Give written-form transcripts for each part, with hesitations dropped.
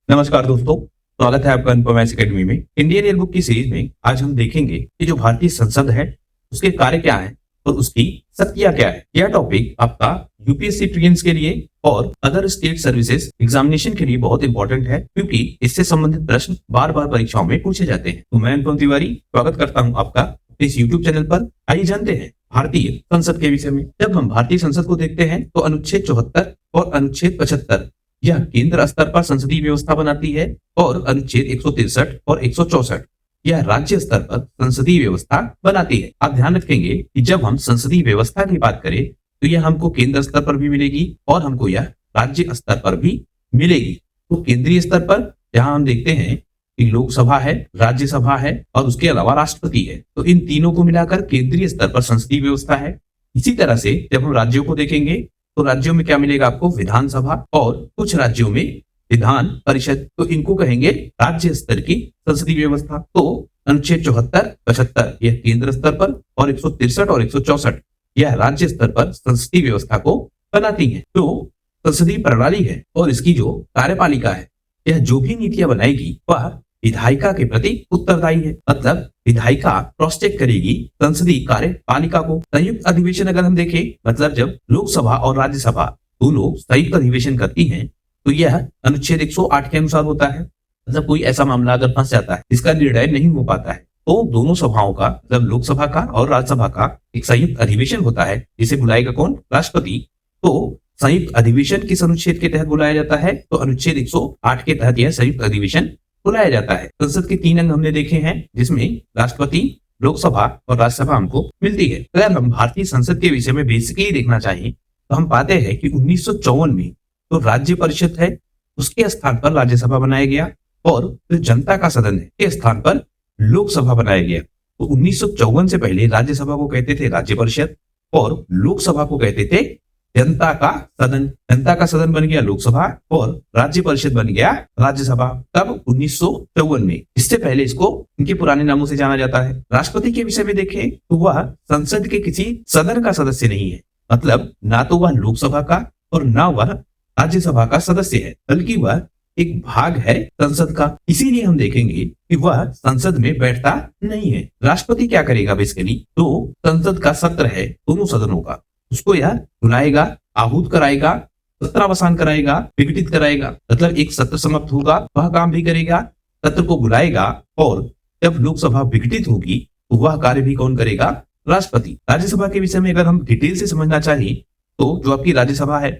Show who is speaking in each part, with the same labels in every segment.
Speaker 1: नमस्कार दोस्तों, स्वागत है आपका अनुपम एकेडमी में। इंडियन ईयर बुक की सीरीज में आज हम देखेंगे कि जो भारतीय संसद है उसके कार्य क्या है और उसकी शक्तियां क्या है। यह टॉपिक आपका यूपीएससी प्रीलिम्स के लिए और अदर स्टेट सर्विसेज एग्जामिनेशन के लिए बहुत इंपॉर्टेंट है, क्योंकि इससे संबंधित प्रश्न बार बार परीक्षाओं में पूछे जाते हैं। तो मैं अनुपम तिवारी स्वागत करता हूँ आपका इस यूट्यूब चैनल पर। आइए जानते हैं भारतीय संसद के विषय में। जब हम भारतीय संसद को देखते हैं तो अनुच्छेद 74 और अनुच्छेद 75 यह केंद्र स्तर पर संसदीय व्यवस्था बनाती है और अनुच्छेद 163 और 164 यह राज्य स्तर पर संसदीय व्यवस्था बनाती है। आप ध्यान रखेंगे कि जब हम संसदीय व्यवस्था की बात करें तो यह हमको केंद्र स्तर पर भी मिलेगी और हमको यह राज्य स्तर पर भी मिलेगी। तो केंद्रीय स्तर पर जहां हम देखते हैं कि लोकसभा है, राज्यसभा है और उसके अलावा राष्ट्रपति है, तो इन तीनों को मिलाकर केंद्रीय स्तर पर संसदीय व्यवस्था है। इसी तरह से जब हम राज्यों को देखेंगे तो राज्यों में क्या मिलेगा आपको, विधानसभा और कुछ राज्यों में विधान परिषद, तो इनको कहेंगे राज्य स्तर की संसदीय व्यवस्था। तो अनुच्छेद 74, 75 यह केंद्र स्तर पर और 163 और 164 यह राज्य स्तर पर संसदीय व्यवस्था को बनाती है। तो संसदीय प्रणाली है और इसकी जो कार्यपालिका है यह जो भी नीतियां बनाएगी वह विधायिका के प्रति उत्तरदायी है। मतलब विधायिका क्रॉस चेक करेगी संसदीय कार्यपालिका को। संयुक्त अधिवेशन अगर हम देखें, मतलब जब लोकसभा और राज्यसभा दोनों संयुक्त अधिवेशन करती हैं तो यह अनुच्छेद 108 के अनुसार होता है। मतलब कोई ऐसा मामला अगर फंस जाता है जिसका निर्णय नहीं हो पाता है तो दोनों सभाओं का, मतलब लोकसभा का और राज्यसभा का एक संयुक्त अधिवेशन होता है, जिसे बुलाएगा कौन, राष्ट्रपति। तो संयुक्त अधिवेशन किस अनुच्छेद के तहत बुलाया जाता है, तो अनुच्छेद 108 के तहत यह संयुक्त अधिवेशन बुलाया जाता है। संसद के 3 अंग हमने देखे हैं, जिसमें राष्ट्रपति, लोकसभा और राज्यसभा हमको मिलती है। अगर हम भारतीय संसद के विषय में बेसिकली देखना चाहें तो हम पाते हैं कि 1954 में तो राज्य परिषद है उसके स्थान पर राज्यसभा बनाया गया और जो जनता का सदन है के स्थान पर लोकसभा बनाया गया। तो 1954 से पहले राज्यसभा को कहते थे राज्य परिषद और लोकसभा को कहते थे जनता का सदन। जनता का सदन बन गया लोकसभा और राज्य परिषद बन गया राज्यसभा, तब 1954 में। इससे पहले इसको इनके पुराने नामों से जाना जाता है। राष्ट्रपति के विषय में देखें तो वह संसद के किसी सदन का सदस्य नहीं है। मतलब ना तो वह लोकसभा का और ना वह राज्यसभा का सदस्य है, बल्कि वह एक भाग है संसद का। इसीलिए हम देखेंगे कि वह संसद में बैठता नहीं है। राष्ट्रपति क्या करेगा बेसिकली, तो संसद का सत्र है दोनों सदनों का, उसको यह बुलाएगा, आहूत कराएगा, सत्रावसान कराएगा, विघटित कराएगा। मतलब एक सत्र समाप्त होगा वह काम भी करेगा, सत्र को बुलाएगा और जब लोकसभा विघटित होगी तो वह कार्य भी कौन करेगा, राष्ट्रपति। राज्यसभा के विषय में अगर हम डिटेल से समझना चाहें तो जो आपकी राज्यसभा है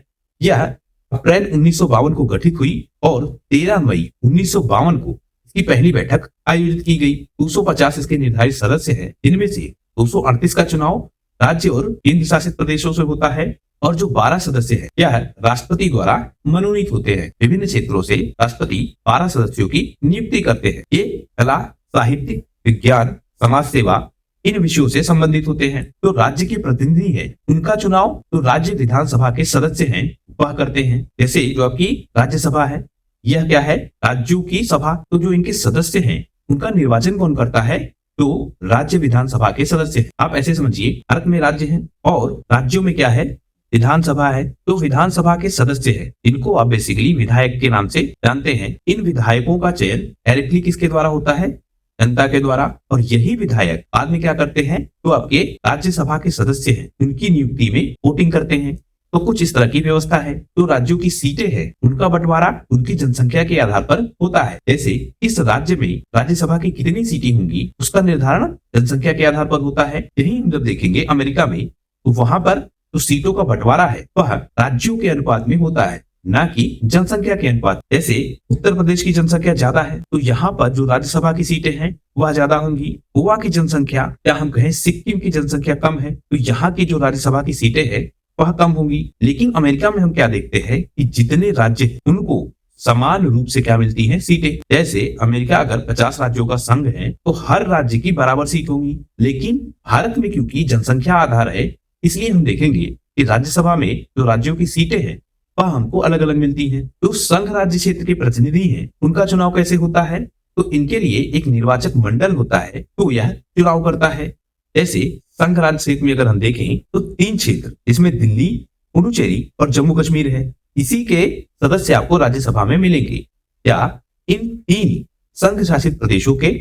Speaker 1: यह अप्रैल 1952 को गठित हुई और 13 मई 1952 को इसकी पहली बैठक आयोजित की गई। 250 इसके निर्धारित सदस्य हैं, जिनमें से 238 का चुनाव राज्य और केंद्र शासित प्रदेशों से होता है और जो 12 सदस्य हैं यह राष्ट्रपति द्वारा मनोनीत होते हैं। विभिन्न क्षेत्रों से राष्ट्रपति 12 सदस्यों की नियुक्ति करते हैं। ये कला, साहित्य, विज्ञान, समाज सेवा इन विषयों से संबंधित होते हैं। तो राज्य के प्रतिनिधि है उनका चुनाव तो राज्य विधानसभा के सदस्य हैं वह करते हैं। जैसे जो आपकी राज्यसभा है यह क्या है, राज्यों की सभा, तो जो इनके सदस्य हैं उनका निर्वाचन कौन करता है, तो राज्य विधानसभा के सदस्य हैं। आप ऐसे समझिए, भारत में राज्य हैं और राज्यों में क्या है, विधानसभा है। तो विधानसभा के सदस्य हैं, इनको आप बेसिकली विधायक के नाम से जानते हैं। इन विधायकों का चयन डायरेक्टली किसके द्वारा होता है, जनता के द्वारा। और यही विधायक बाद में क्या करते हैं, तो आपके राज्यसभा के सदस्य हैं उनकी नियुक्ति में वोटिंग करते हैं। तो कुछ इस तरह की व्यवस्था है। तो राज्यों की सीटें हैं उनका बंटवारा उनकी जनसंख्या के आधार पर होता है। जैसे इस राज्य में राज्यसभा की कितनी सीटें होंगी उसका निर्धारण जनसंख्या के आधार पर होता है। यही हम जब देखेंगे अमेरिका में तो वहां पर जो सीटों का बंटवारा है वह राज्यों के अनुपात में होता है, ना कि जनसंख्या के अनुपात। जैसे उत्तर प्रदेश की जनसंख्या ज्यादा है तो यहाँ पर जो राज्यसभा की सीटें हैं वह ज्यादा होंगी। गोवा की जनसंख्या या हम कहें सिक्किम की जनसंख्या कम है तो यहाँ की जो राज्यसभा की सीटें हैं वह कम होंगी। लेकिन अमेरिका में हम क्या देखते हैं कि जितने राज्य उनको समान रूप से क्या मिलती हैं, सीटें। जैसे अमेरिका अगर 50 राज्यों का संघ है तो हर राज्य की बराबर सीट होंगी। लेकिन भारत में क्योंकि जनसंख्या आधार है इसलिए हम देखेंगे कि राज्यसभा में जो राज्यों की सीटें हैं वह हमको अलग अलग मिलती हैं। जो संघ राज्य क्षेत्र के प्रतिनिधि हैं उनका चुनाव कैसे होता है, तो इनके लिए एक निर्वाचक मंडल होता है तो यह चुनाव करता है। जैसे संघ राज्य क्षेत्र में अगर हम देखें तो 3 क्षेत्र, इसमें दिल्ली, पुडुचेरी और जम्मू कश्मीर है। इसी के सदस्य आपको राज्यसभा में मिलेंगे। या इन 3 संघ शासित प्रदेशों के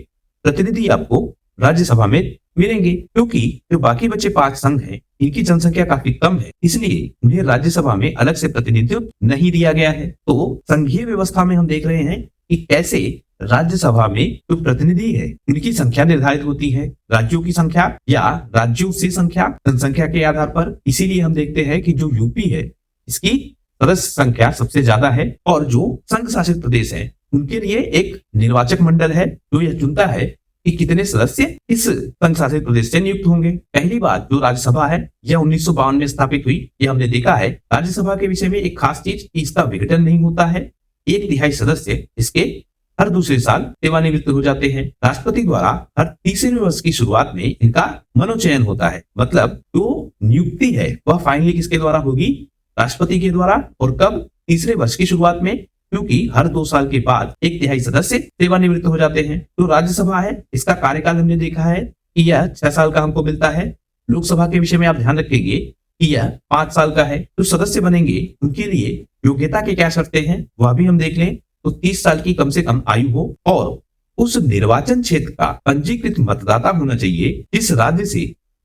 Speaker 1: प्रतिनिधि आपको राज्यसभा में मिलेंगे, क्योंकि जो बाकी बचे 5 संघ हैं इनकी जनसंख्या काफी कम है, इसलिए उन्हें राज्यसभा में अलग से प्रतिनिधित्व नहीं दिया गया है। तो संघीय व्यवस्था में हम देख रहे हैं कि कैसे राज्यसभा में जो प्रतिनिधि है उनकी संख्या निर्धारित होती है, राज्यों की संख्या या राज्यों से संख्या, जनसंख्या के आधार पर। इसीलिए हम देखते हैं कि जो यूपी है इसकी सदस्य संख्या सबसे ज्यादा है, और जो संघ शासित प्रदेश है उनके लिए एक निर्वाचक मंडल है जो यह चुनता है कि कितने सदस्य इस संघ शासित प्रदेश से नियुक्त होंगे। पहली बात, जो राज्यसभा है यह 1952 में स्थापित हुई। यह हमने देखा है राज्यसभा के विषय में एक खास चीज, इसका विघटन नहीं होता है। 1/3 सदस्य इसके हर दूसरे साल सेवानिवृत्त हो जाते हैं। राष्ट्रपति द्वारा हर तीसरे वर्ष की शुरुआत में इनका मनोचयन होता है, मतलब जो नियुक्ति है वह फाइनली किसके द्वारा होगी, राष्ट्रपति के द्वारा। और कब, तीसरे वर्ष की शुरुआत में, क्योंकि हर 2 साल के बाद 1/3 सदस्य सेवानिवृत्त हो जाते हैं। तो राज्यसभा है, इसका कार्यकाल हमने देखा है कि यह 6 साल का हमको मिलता है। लोकसभा के विषय में आप ध्यान रखेंगे कि यह 5 साल का है। जो सदस्य बनेंगे उनके लिए योग्यता की क्या शर्तें हैं वह भी हम देख लें। तो 30 साल की कम से कम आयु हो और उस निर्वाचन क्षेत्र का पंजीकृत मतदाता होना चाहिए जिस राज्य से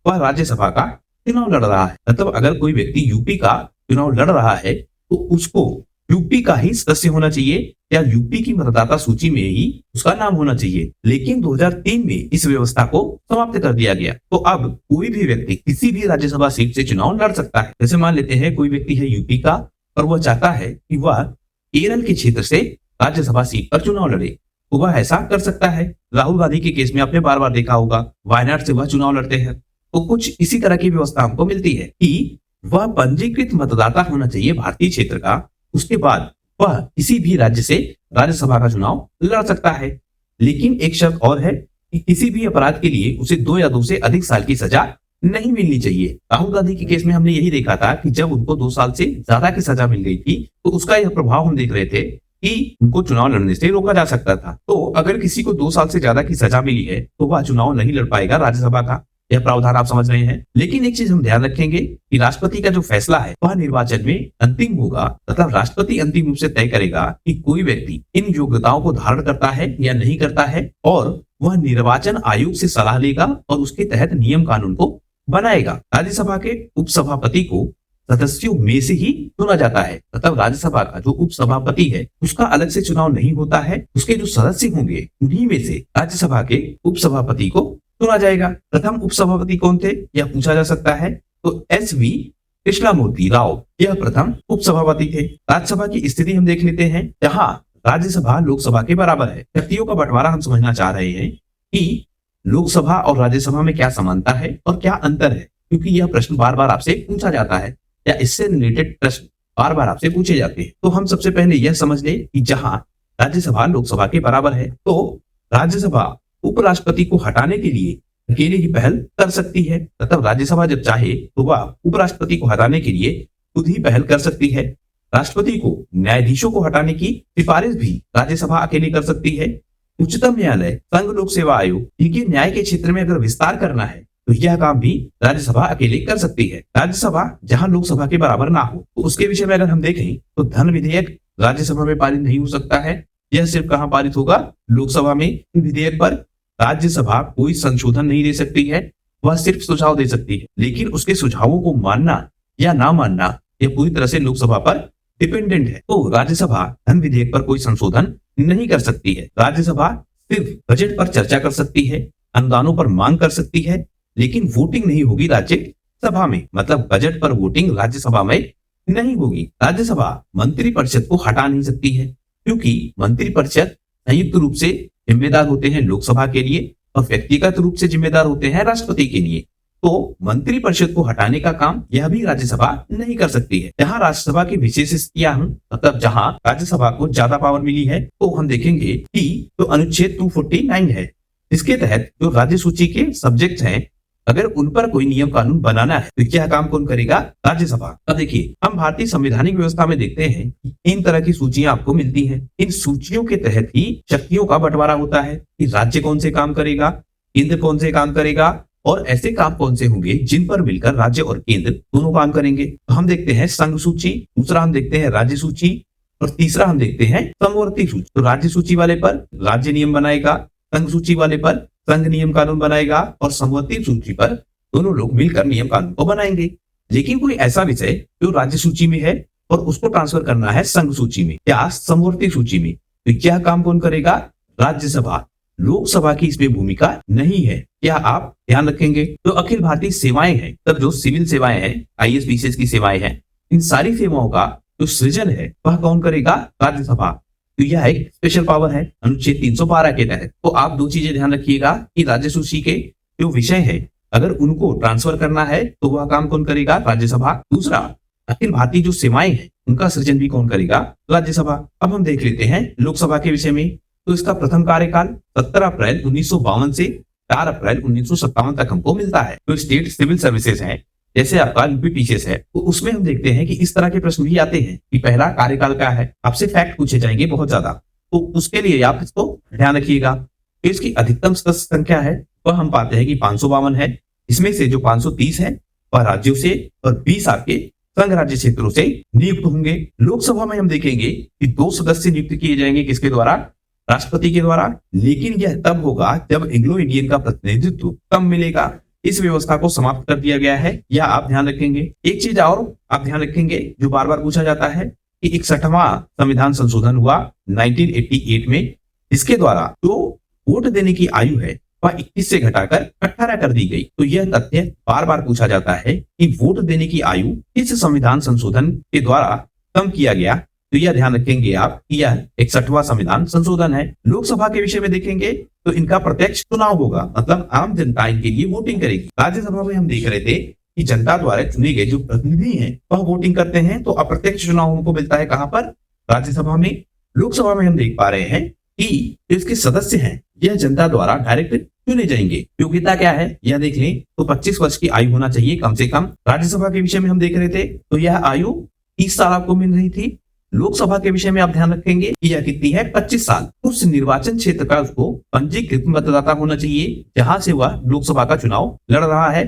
Speaker 1: वह राज्यसभा का चुनाव लड़ रहा है। मतलब अगर कोई व्यक्ति यूपी का चुनाव लड़ रहा है तो उसको यूपी का ही सदस्य होना चाहिए या यूपी की मतदाता सूची में ही उसका नाम होना चाहिए। लेकिन 2003 में इस व्यवस्था को समाप्त कर दिया गया। तो अब कोई भी व्यक्ति किसी भी राज्यसभा सीट से चुनाव लड़ सकता है। जैसे मान लेते हैं कोई व्यक्ति है यूपी का और वह चाहता है कि वह केरल के क्षेत्र से राज्यसभा सीट पर चुनाव लड़े, तो वह ऐसा कर सकता है। राहुल गांधी के केस में आपने बार बार देखा होगा, वायनाड से वह चुनाव लड़ते हैं। तो कुछ इसी तरह की व्यवस्था हमको मिलती है कि वह पंजीकृत मतदाता होना चाहिए भारतीय क्षेत्र का, उसके बाद वह किसी भी राज्य से राज्यसभा का चुनाव लड़ सकता है। लेकिन एक शर्त और है कि किसी भी अपराध के लिए उसे 2 या 2 से अधिक साल की सजा नहीं मिलनी चाहिए। राहुल गांधी के केस में हमने यही देखा था कि जब उनको 2 साल से ज्यादा की सजा मिल गई थी तो उसका यह प्रभाव हम देख रहे थे कि उनको चुनाव लड़ने से रोका जा सकता था। तो अगर किसी को 2 साल से ज्यादा की सजा मिली है तो वह चुनाव नहीं लड़ पाएगा राज्यसभा का। यह प्रावधान आप समझ रहे हैं। लेकिन एक चीज हम ध्यान रखेंगे कि राष्ट्रपति का जो फैसला है वह निर्वाचन में अंतिम होगा। मतलब राष्ट्रपति अंतिम रूप से तय करेगा कि कोई व्यक्ति इन योग्यताओं को धारण करता है या नहीं करता है, और वह निर्वाचन आयोग से सलाह लेगा और उसके तहत नियम कानून को बनाएगा। राज्यसभा के उपसभापति को सदस्यों में से ही चुना जाता है। मतलब राज्यसभा का जो उपसभापति है उसका अलग से चुनाव नहीं होता है, उसके जो सदस्य होंगे उन्हीं में से राज्यसभा के उपसभापति को चुना जाएगा। प्रथम उपसभापति कौन थे यह पूछा जा सकता है, तो SV कृष्णमूर्ति राव यह प्रथम उपसभापति थे। राज्यसभा की स्थिति हम देख लेते हैं, जहां राज्यसभा लोकसभा के बराबर है। शक्तियों का बंटवारा हम समझना चाह रहे हैं कि लोकसभा और राज्यसभा में क्या समानता है और क्या अंतर है, क्योंकि यह प्रश्न बार बार आपसे पूछा जाता है या इससे रिलेटेड प्रश्न बार बार आपसे पूछे जाते हैं। तो हम सबसे पहले यह समझ ले कि जहां राज्यसभा लोकसभा के बराबर है तो राज्यसभा उपराष्ट्रपति को हटाने के लिए अकेले ही पहल कर सकती है। मतलब राज्यसभा जब चाहे तो वह उपराष्ट्रपति को हटाने के लिए खुद ही पहल कर सकती है। राष्ट्रपति को न्यायाधीशों को हटाने की सिफारिश भी राज्यसभा अकेले कर सकती है। उच्चतम न्यायालय, संघ लोक सेवा आयोग, इनके न्याय के क्षेत्र में अगर विस्तार करना है तो यह काम भी राज्यसभा अकेले कर सकती है। राज्यसभा जहां लोकसभा के बराबर ना हो तो उसके विषय में अगर हम देखें तो धन विधेयक राज्यसभा में पारित नहीं हो सकता है। यह सिर्फ कहां पारित होगा, लोकसभा में। विधेयक पर राज्यसभा कोई संशोधन नहीं दे सकती है, वह सिर्फ सुझाव दे सकती है। लेकिन उसके सुझावों को मानना या ना मानना यह पूरी तरह से लोकसभा पर डिपेंडेंट है। तो राज्यसभा धन विधेयक पर कोई संशोधन नहीं कर सकती है। राज्यसभा सिर्फ बजट पर चर्चा कर सकती है, अनुदानों पर मांग कर सकती है, लेकिन वोटिंग नहीं होगी राज्यसभा में। मतलब बजट पर वोटिंग राज्यसभा में नहीं होगी। राज्यसभा मंत्रिपरिषद को हटा नहीं सकती है, क्योंकि मंत्रिपरिषद संयुक्त रूप से जिम्मेदार होते हैं लोकसभा के लिए और व्यक्तिगत रूप से जिम्मेदार होते हैं राष्ट्रपति के लिए। तो मंत्रिपरिषद को हटाने का काम यह भी राज्यसभा नहीं कर सकती है। जहां राज्यसभा की विशेष स्थितियां हैं, मतलब जहां राज्यसभा को ज्यादा पावर मिली है, तो हम देखेंगे कि तो अनुच्छेद 249 है, इसके तहत जो राज्य सूची के सब्जेक्ट हैं अगर उन पर कोई नियम कानून बनाना है तो क्या काम कौन करेगा, राज्यसभा। अब देखिए हम भारतीय संवैधानिक व्यवस्था में देखते हैं कि इन तरह की सूचियां आपको मिलती हैं। इन सूचियों के तहत ही शक्तियों का बंटवारा होता है कि राज्य कौन से काम करेगा, केंद्र कौन से काम करेगा और ऐसे काम कौन से होंगे जिन पर मिलकर राज्य और केंद्र दोनों काम करेंगे। तो हम देखते हैं संघ सूची, दूसरा हम देखते हैं राज्य सूची और तीसरा हम देखते हैं समवर्ती सूची। तो राज्य सूची वाले पर राज्य नियम बनाएगा, संघ सूची वाले पर संघ नियम कानून बनाएगा और समवर्ती सूची पर दोनों लोग मिलकर नियम कानून को बनाएंगे। लेकिन कोई ऐसा विषय जो राज्य सूची में है और उसको ट्रांसफर करना है संघ सूची में या समवर्ती सूची में, तो यह काम कौन करेगा? राज्यसभा। लोकसभा की इसमें भूमिका नहीं है, क्या आप ध्यान रखेंगे। तो अखिल भारतीय सेवाएं हैं, तब जो सिविल सेवाएं हैं, आईएएस पीसीएस की सेवाएं हैं, इन सारी सेवाओं का जो सृजन है वह कौन करेगा? राज्यसभा। तो यह एक स्पेशल पावर है अनुच्छेद 312 के तहत। तो आप दो चीजें ध्यान रखिएगा कि राज्य सूची के जो विषय है अगर उनको ट्रांसफर करना है तो वह काम कौन करेगा? राज्यसभा। दूसरा, अखिल भारतीय जो सेवाएं हैं उनका सृजन भी कौन करेगा? राज्यसभा। अब हम देख लेते हैं लोकसभा के विषय में। तो इसका प्रथम कार्यकाल 17 अप्रैल 1952 से 4 अप्रैल 1957 तक हमको मिलता है। तो स्टेट सिविल सर्विसेज है, जैसे आपका यूपीपीसीएस है, तो उसमें हम देखते हैं कि इस तरह के प्रश्न भी आते हैं कि पहला कार्यकाल क्या है, आपसे फैक्ट पूछे जाएंगे बहुत ज्यादा, तो उसके लिए आप इसको ध्यान रखिएगा। तो इसकी अधिकतम सदस्य संख्या है वह हम पाते हैं कि 552 है। इसमें से जो 530 है वह राज्यों से और 20 आपके संघ राज्य क्षेत्रों से नियुक्त होंगे। लोकसभा में हम देखेंगे कि 2 सदस्य नियुक्त किए जाएंगे, किसके द्वारा? राष्ट्रपति के द्वारा। लेकिन यह तब होगा जब एंग्लो इंडियन का प्रतिनिधित्व कम मिलेगा। इस व्यवस्था को समाप्त कर दिया गया है, यह आप ध्यान रखेंगे। एक चीज और आप ध्यान रखेंगे जो बार बार पूछा जाता है कि 61वां संविधान संशोधन हुआ 1988 में, इसके द्वारा जो वोट देने की आयु है वह 21 से घटाकर 18 कर दी गई। तो यह तथ्य बार बार पूछा जाता है कि वोट देने की आयु इस संविधान संशोधन के द्वारा कम किया गया। तो यह ध्यान रखेंगे आप कि यह 61वां संविधान संशोधन है। लोकसभा के विषय में देखेंगे तो इनका प्रत्यक्ष चुनाव होगा, मतलब आम जनता इनके लिए वोटिंग करेगी। राज्यसभा में हम देख रहे थे कि जनता द्वारा चुने गए जो प्रतिनिधि हैं वह वोटिंग करते हैं, तो अप्रत्यक्ष चुनाव उनको मिलता है कहां पर? राज्यसभा में। लोकसभा में हम देख पा रहे हैं कि इसके सदस्य हैं यह जनता द्वारा डायरेक्ट चुने जाएंगे। योग्यता क्या है यह देख लें तो 25 वर्ष की आयु होना चाहिए कम से कम। राज्यसभा के विषय में हम देख रहे थे तो यह आयु 30 साल आपको मिल रही थी। लोकसभा के विषय में आप ध्यान रखेंगे कि यह कितनी है? 25 साल। उस निर्वाचन क्षेत्र का उसको पंजीकृत मतदाता होना चाहिए जहां से वह लोकसभा का चुनाव लड़ रहा है।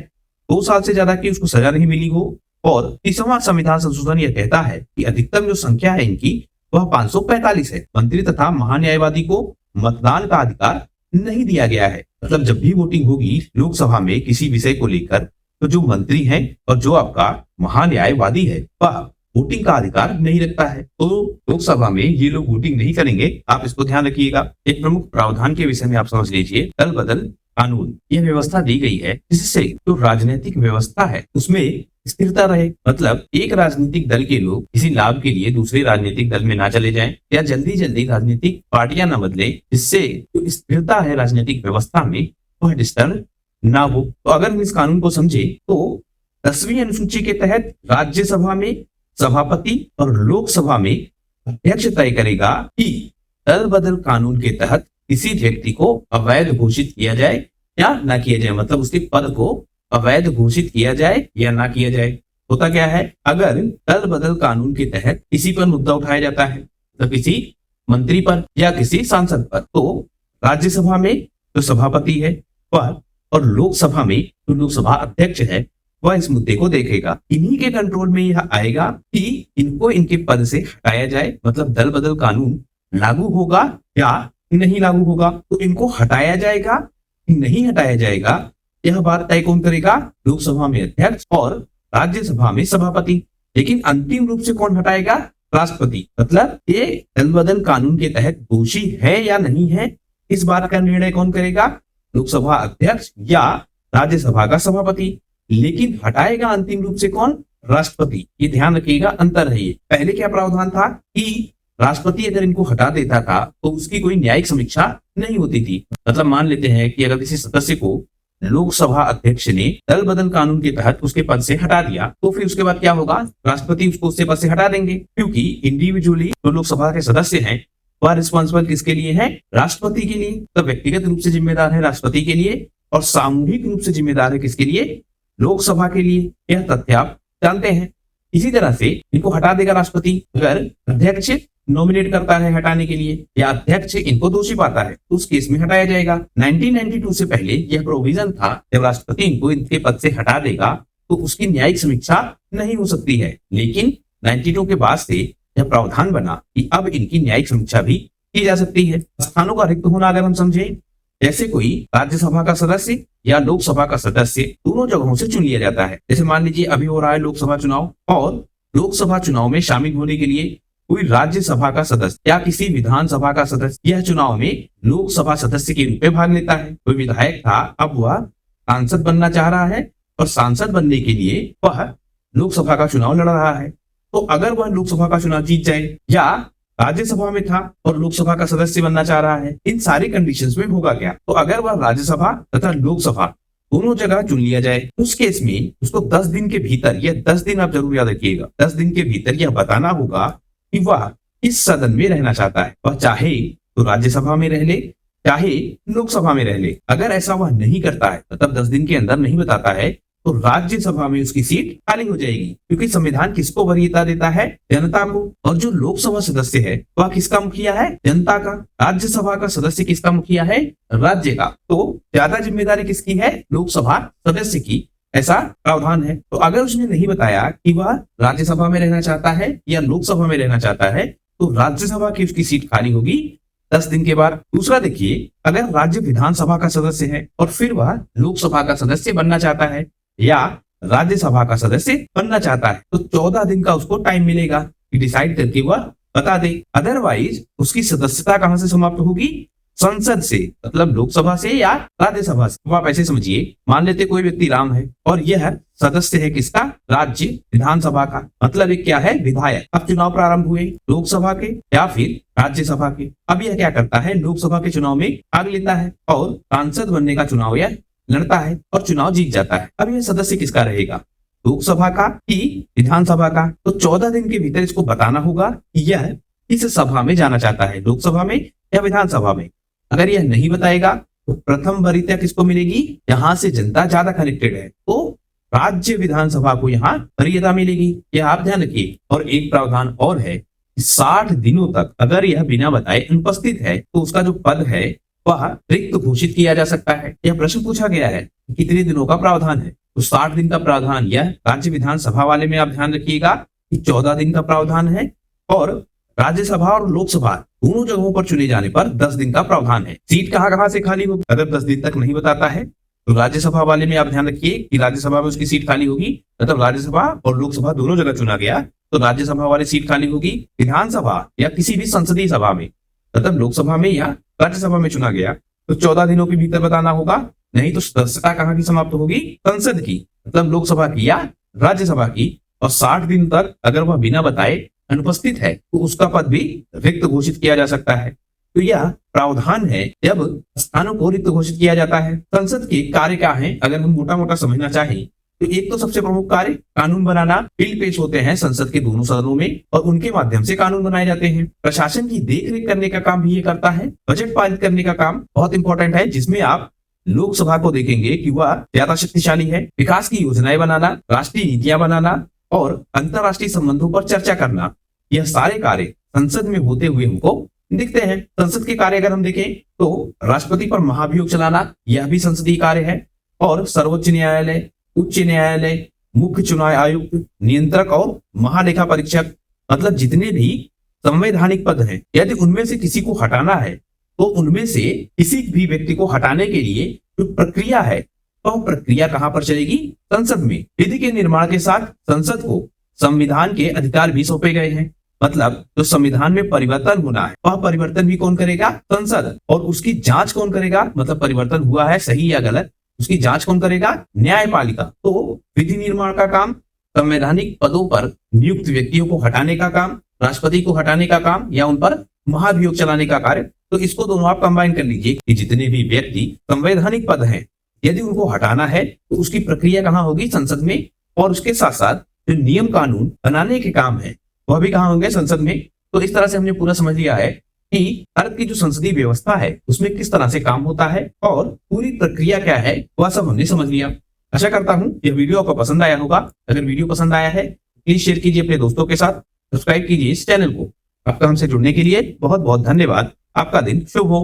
Speaker 1: 2 साल से ज्यादा की उसको सजा नहीं मिली हो। और 30वां संविधान संशोधन यह कहता है कि अधिकतम जो संख्या है इनकी वह 545 है। मंत्री तथा महान्यायवादी को मतदान का अधिकार नहीं दिया गया है। मतलब जब भी वोटिंग होगी लोकसभा में किसी विषय को लेकर, तो जो मंत्री है और जो आपका महान्यायवादी है वह वोटिंग का अधिकार नहीं रखता है। तो लोकसभा में ये लोग वोटिंग नहीं करेंगे, आप इसको ध्यान रखिएगा। एक प्रमुख प्रावधान के विषय में आप समझ लीजिए, दल बदल कानून। यह व्यवस्था दी गई है जिससे जो राजनीतिक व्यवस्था है उसमें स्थिरता रहे। मतलब एक राजनीतिक दल के लोग किसी लाभ के लिए दूसरे राजनीतिक दल में ना चले जाएं या जल्दी जल्दी राजनीतिक पार्टियां न बदले, जिससे जो स्थिरता है राजनीतिक व्यवस्था में वह डिस्टर्ब ना हो। तो अगर हम इस कानून को समझे तो 10वीं अनुसूची के तहत राज्यसभा में सभापति और लोकसभा में अध्यक्ष तय करेगा कि दल बदल कानून के तहत किसी व्यक्ति को अवैध घोषित किया जाए या ना किया जाए, मतलब उसके पद को अवैध घोषित किया जाए या ना किया जाए। होता क्या है, अगर दल बदल कानून के तहत किसी पर मुद्दा उठाया जाता है, तो किसी मंत्री पर या किसी सांसद पर, तो राज्यसभा में जो सभापति है वह और लोकसभा में जो लोकसभा अध्यक्ष है वह इस मुद्दे को देखेगा। इन्हीं के कंट्रोल में यह आएगा कि इनको इनके पद से हटाया जाए, मतलब दल बदल कानून लागू होगा या नहीं लागू होगा। तो इनको हटाया जाएगा कि नहीं हटाया जाएगा यह बात तय कौन करेगा? लोकसभा में अध्यक्ष और राज्यसभा में सभापति। लेकिन अंतिम रूप से कौन हटाएगा? राष्ट्रपति। मतलब ये दल बदल कानून के तहत दोषी है या नहीं है, इस बात का निर्णय कौन करेगा? लोकसभा अध्यक्ष या राज्यसभा का सभापति। लेकिन हटाएगा अंतिम रूप से कौन? राष्ट्रपति। ये ध्यान रखिएगा, अंतर है ये। पहले क्या प्रावधान था कि राष्ट्रपति अगर इनको हटा देता था तो उसकी कोई न्यायिक समीक्षा नहीं होती थी। मतलब मान लेते हैं कि अगर किसी सदस्य को लोकसभा अध्यक्ष ने दल बदल कानून के तहत उसके पद से हटा दिया तो फिर उसके बाद क्या होगा? राष्ट्रपति उसको उससे पद से हटा देंगे, क्योंकि इंडिविजुअली जो लोकसभा के सदस्य हैं वह रिस्पॉन्सिबल किसके लिए है? राष्ट्रपति के लिए। तो व्यक्तिगत रूप से जिम्मेदार है राष्ट्रपति के लिए और सामूहिक रूप से जिम्मेदार है किसके लिए? लोकसभा के लिए। यह तथ्य आप जानते हैं। इसी तरह से इनको हटा देगा राष्ट्रपति अगर अध्यक्ष नॉमिनेट करता है हटाने के लिए या अध्यक्ष इनको दोषी पाता है तो उस केस में हटाया जाएगा। 1992 से पहले यह प्रोविजन था, जब राष्ट्रपति इनको इनके पद से हटा देगा तो उसकी न्यायिक समीक्षा नहीं हो सकती है। लेकिन 92 के बाद से यह प्रावधान बना कि अब इनकी न्यायिक समीक्षा भी की जा सकती है। स्थानों का रिक्त होना अगर हम समझें, जैसे कोई राज्यसभा का सदस्य या लोकसभा का सदस्य दोनों जगहों से चुन लिया जाता है। जैसे मान लीजिए अभी हो रहा है लोकसभा चुनाव, और लोकसभा चुनाव में शामिल होने के लिए कोई राज्यसभा का सदस्य या किसी विधानसभा का सदस्य यह चुनाव में लोकसभा सदस्य के रूप में भाग लेता है। कोई विधायक था, अब वह सांसद बनना चाह रहा है और सांसद बनने के लिए वह लोकसभा का चुनाव लड़ रहा है। तो अगर वह लोकसभा का चुनाव जीत जाए, या राज्यसभा में था और लोकसभा का सदस्य बनना चाह रहा है, इन सारी कंडीशंस में होगा क्या? तो अगर वह राज्यसभा तथा लोकसभा दोनों जगह चुन लिया जाए, उस केस में उसको 10 दिन के भीतर, यह 10 दिन आप जरूर याद रखिएगा, 10 दिन के भीतर यह बताना होगा कि वह किस सदन में रहना चाहता है। वह चाहे तो राज्यसभा में रह ले, चाहे लोकसभा में रह ले। अगर ऐसा वह नहीं करता है, मतलब 10 दिन के अंदर नहीं बताता है, तो राज्यसभा में उसकी सीट खाली हो जाएगी, क्योंकि संविधान किसको वरीयता देता है? जनता को। और जो लोकसभा सदस्य है वह किसका मुखिया है? जनता का। राज्यसभा का सदस्य किसका मुखिया है? राज्य का। तो ज्यादा जिम्मेदारी किसकी है? लोकसभा सदस्य की। ऐसा प्रावधान है। तो अगर उसने नहीं बताया कि वह राज्यसभा में रहना चाहता है या लोकसभा में रहना चाहता है, तो राज्यसभा की उसकी सीट खाली होगी 10 दिन के बाद। दूसरा देखिए, अगर राज्य विधानसभा का सदस्य है और फिर वह लोकसभा का सदस्य बनना चाहता है या राज्यसभा का सदस्य बनना चाहता है, तो 14 दिन का उसको टाइम मिलेगा कि डिसाइड करके वह बता दे। अदरवाइज उसकी सदस्यता कहां से समाप्त होगी? संसद से, मतलब लोकसभा से या राज्यसभा से। तो आप ऐसे समझिए, मान लेते कोई व्यक्ति राम है और यह सदस्य है किसका? राज्य विधानसभा का। मतलब एक क्या है? विधायक। अब चुनाव प्रारंभ हुए लोकसभा के या फिर राज्यसभा के। अब यह क्या करता है? लोकसभा के चुनाव में भाग लेता है और सांसद बनने का चुनाव यह लड़ता है और चुनाव जीत जाता है। अब यह सदस्य किसका रहेगा? लोकसभा का कि विधानसभा का? तो 14 दिन के भीतर इसको बताना होगा कि यह किस सभा में जाना चाहता है, लोकसभा में या विधानसभा में। अगर यह नहीं बताएगा तो प्रथम वरीयता किसको मिलेगी? यहां से जनता ज्यादा कनेक्टेड है, तो राज्य विधानसभा को यहाँ वरीयता मिलेगी। यह आप ध्यान रखिए। और एक प्रावधान और है, 60 दिनों तक अगर यह बिना बताए अनुपस्थित है, तो उसका जो पद है वह रिक्त घोषित किया जा सकता है। यह प्रश्न पूछा गया है कितने दिनों का प्रावधान है, तो 60 दिन का प्रावधान यह राज्य विधानसभा वाले में आप ध्यान रखिएगा कि 14 दिन का प्रावधान है, और राज्यसभा और लोकसभा दोनों जगहों पर चुने जाने पर 10 दिन का प्रावधान है। सीट कहां से खाली होगी? अगर 10 दिन तक नहीं बताता है तो राज्यसभा वाले में आप ध्यान रखिए कि राज्यसभा में उसकी सीट खाली होगी, मतलब राज्यसभा और लोकसभा दोनों जगह चुना गया तो राज्यसभा वाली सीट खाली होगी। विधानसभा या किसी भी संसदीय सभा में, मतलब लोकसभा में या राज्यसभा में चुना गया तो 14 दिनों के भीतर बताना होगा। नहीं तो सदस्यता कहां की समाप्त होगी? संसद की, मतलब लोकसभा की या राज्यसभा की। और 60 दिन तक अगर वह बिना बताए अनुपस्थित है तो उसका पद भी रिक्त घोषित किया जा सकता है। तो यह प्रावधान है जब स्थानों को रिक्त घोषित किया जाता है। संसद के कार्य क्या है अगर हम मोटा मोटा समझना चाहें तो एक तो सबसे प्रमुख कार्य कानून बनाना। बिल पेश होते हैं संसद के दोनों सदनों में और उनके माध्यम से कानून बनाए जाते हैं। प्रशासन की देखरेख करने का काम भी ये करता है। बजट पारित करने का काम बहुत इंपॉर्टेंट है, जिसमें आप लोकसभा को देखेंगे कि वह ज्यादा शक्तिशाली है। विकास की योजनाएं बनाना, राष्ट्रीय नीतियां बनाना और अंतरराष्ट्रीय संबंधों पर चर्चा करना, यह सारे कार्य संसद में होते हुए हमको दिखते हैं। संसद के कार्य अगर हम देखें तो राष्ट्रपति पर महाभियोग चलाना, यह भी संसदीय कार्य है। और सर्वोच्च न्यायालय, उच्च न्यायालय, मुख्य चुनाव आयुक्त, नियंत्रक और महालेखा परीक्षक, मतलब जितने भी संवैधानिक पद हैं, यदि उनमें से किसी को हटाना है तो उनमें से किसी भी व्यक्ति को हटाने के लिए जो प्रक्रिया है, तो प्रक्रिया कहां पर चलेगी? संसद में। विधि के निर्माण के साथ संसद को संविधान के अधिकार भी सौंपे गए हैं। मतलब जो संविधान में परिवर्तन होना है वह परिवर्तन भी कौन करेगा? संसद। और उसकी जांच कौन करेगा? मतलब परिवर्तन हुआ है सही या गलत, उसकी जांच कौन करेगा? न्यायपालिका। तो विधि निर्माण का काम, संवैधानिक पदों पर नियुक्त व्यक्तियों को हटाने का काम, राष्ट्रपति को हटाने का काम या उन पर महाभियोग चलाने का कार्य। तो इसको दोनों आप कंबाइन कर लीजिए कि जितने भी व्यक्ति संवैधानिक पद हैं, यदि उनको हटाना है तो उसकी प्रक्रिया कहां होगी? संसद में। और उसके साथ साथ जो नियम कानून बनाने के काम है वह भी कहां होंगे? संसद में। तो इस तरह से हमने पूरा समझ लिया है कि भारत की जो संसदीय व्यवस्था है उसमें किस तरह से काम होता है और पूरी प्रक्रिया क्या है, वह सब हमने समझ लिया। आशा करता हूं यह वीडियो आपको पसंद आया होगा। अगर वीडियो पसंद आया है प्लीज शेयर कीजिए अपने दोस्तों के साथ, सब्सक्राइब कीजिए इस चैनल को। आपका हमसे जुड़ने के लिए बहुत बहुत धन्यवाद। आपका दिन शुभ हो।